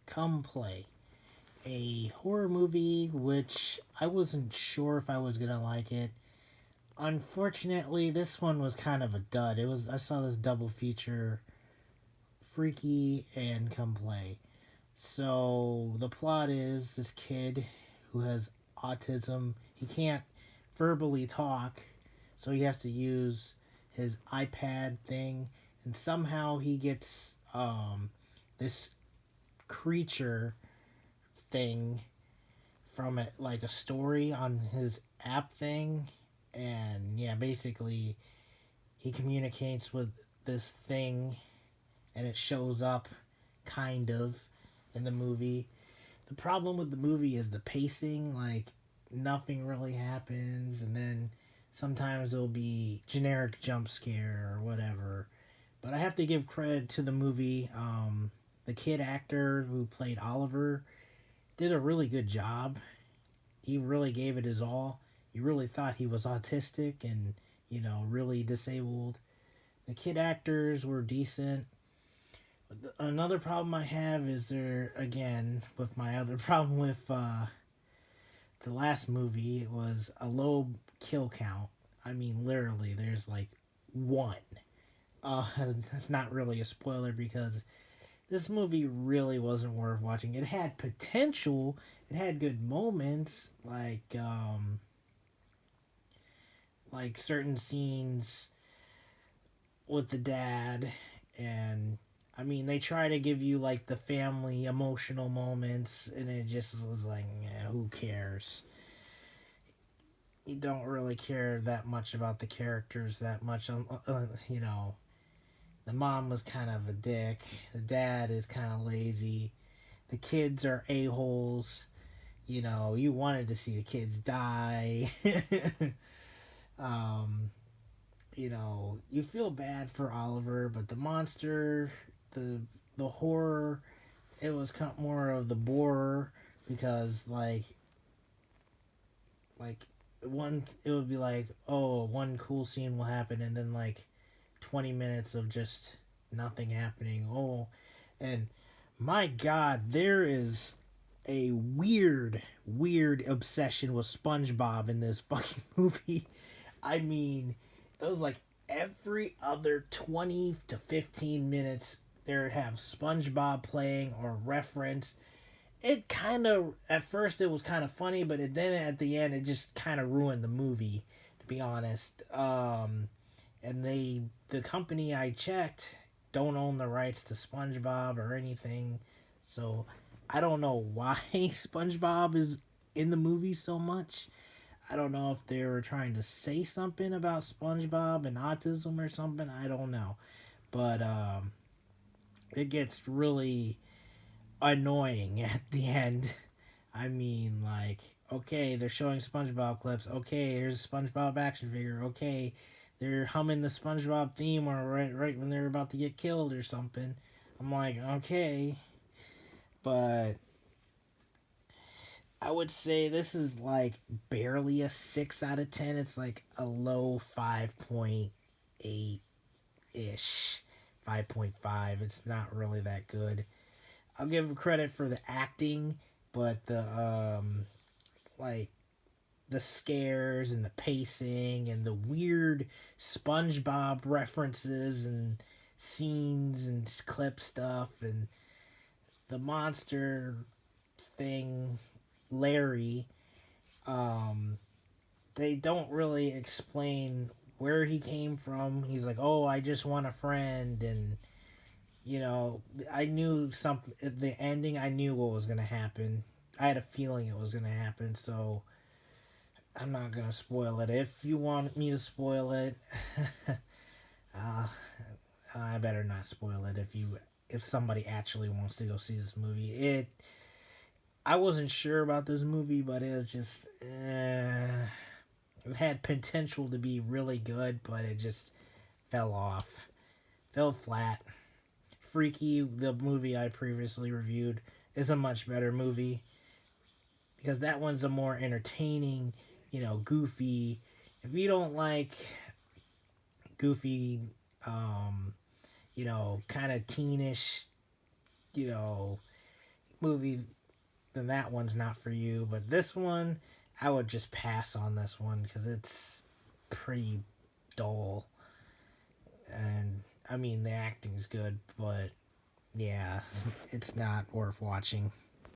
Come Play, a horror movie which I wasn't sure if I was gonna like it. Unfortunately, this one was kind of a dud. I saw this double feature, Freaky and Come Play. So the plot is this kid who has autism. He can't verbally talk, so he has to use his iPad thing, and somehow he gets this creature thing from it, like a story on his app thing, and yeah, basically he communicates with this thing, and it shows up kind of in the movie. The problem with the movie is the pacing. Like, nothing really happens, and then sometimes it'll be generic jump scare or whatever. But I have to give credit to the movie. The kid actor who played Oliver did a really good job. He really gave it his all. You really thought he was autistic and, really disabled. The kid actors were decent. Another problem I have is there, again, with my other problem with the last movie, it was a low kill count. I mean, literally, there's like one. Uh, that's not really a spoiler because this movie really wasn't worth watching. It had potential. It had good moments, like certain scenes with the dad, and I mean they try to give you like the family emotional moments, and it just was like, who cares? You don't really care that much about the characters that much. The mom was kind of a dick. The dad is kind of lazy. The kids are a-holes. You wanted to see the kids die. um, you feel bad for Oliver, but the monster, the the horror, it was more of the borer because like one it would be like, oh, one cool scene will happen, and then like 20 minutes of just nothing happening. Oh, and my God, there is a weird obsession with SpongeBob in this fucking movie. I mean, it was like every other 20 to 15 minutes there have SpongeBob playing or reference. It kind of, at first it was kind of funny, but then at the end it just kind of ruined the movie, to be honest. And the company I checked don't own the rights to SpongeBob or anything. So I don't know why SpongeBob is in the movie so much. I don't know if they were trying to say something about SpongeBob and autism or something. I don't know. But it gets really annoying at the end. I mean, like, okay, they're showing SpongeBob clips. Okay, here's a SpongeBob action figure. Okay, they're humming the SpongeBob theme or right when they're about to get killed or something. I'm like, okay, but I would say this is like barely a 6 out of 10. It's like a low 5.8 ish. 5.5. It's not really that good. I'll give credit for the acting, but like the scares and the pacing and the weird SpongeBob references and scenes and clip stuff and the monster thing, Larry. Um, they don't really explain where he came from. He's like, "Oh, I just want a friend," and I knew something. At the ending, I knew what was gonna happen. I had a feeling it was gonna happen, so I'm not gonna spoil it. If you want me to spoil it, uh, I better not spoil it. If somebody actually wants to go see this movie, I wasn't sure about this movie, but it was just it had potential to be really good, but it just fell off, fell flat. Freaky, the movie I previously reviewed, is a much better movie because that one's a more entertaining, goofy. If you don't like goofy, kind of teenish, you know, movie, then that one's not for you. But this one, I would just pass on this one because it's pretty dull. And I mean, the acting's good, but yeah, it's not worth watching.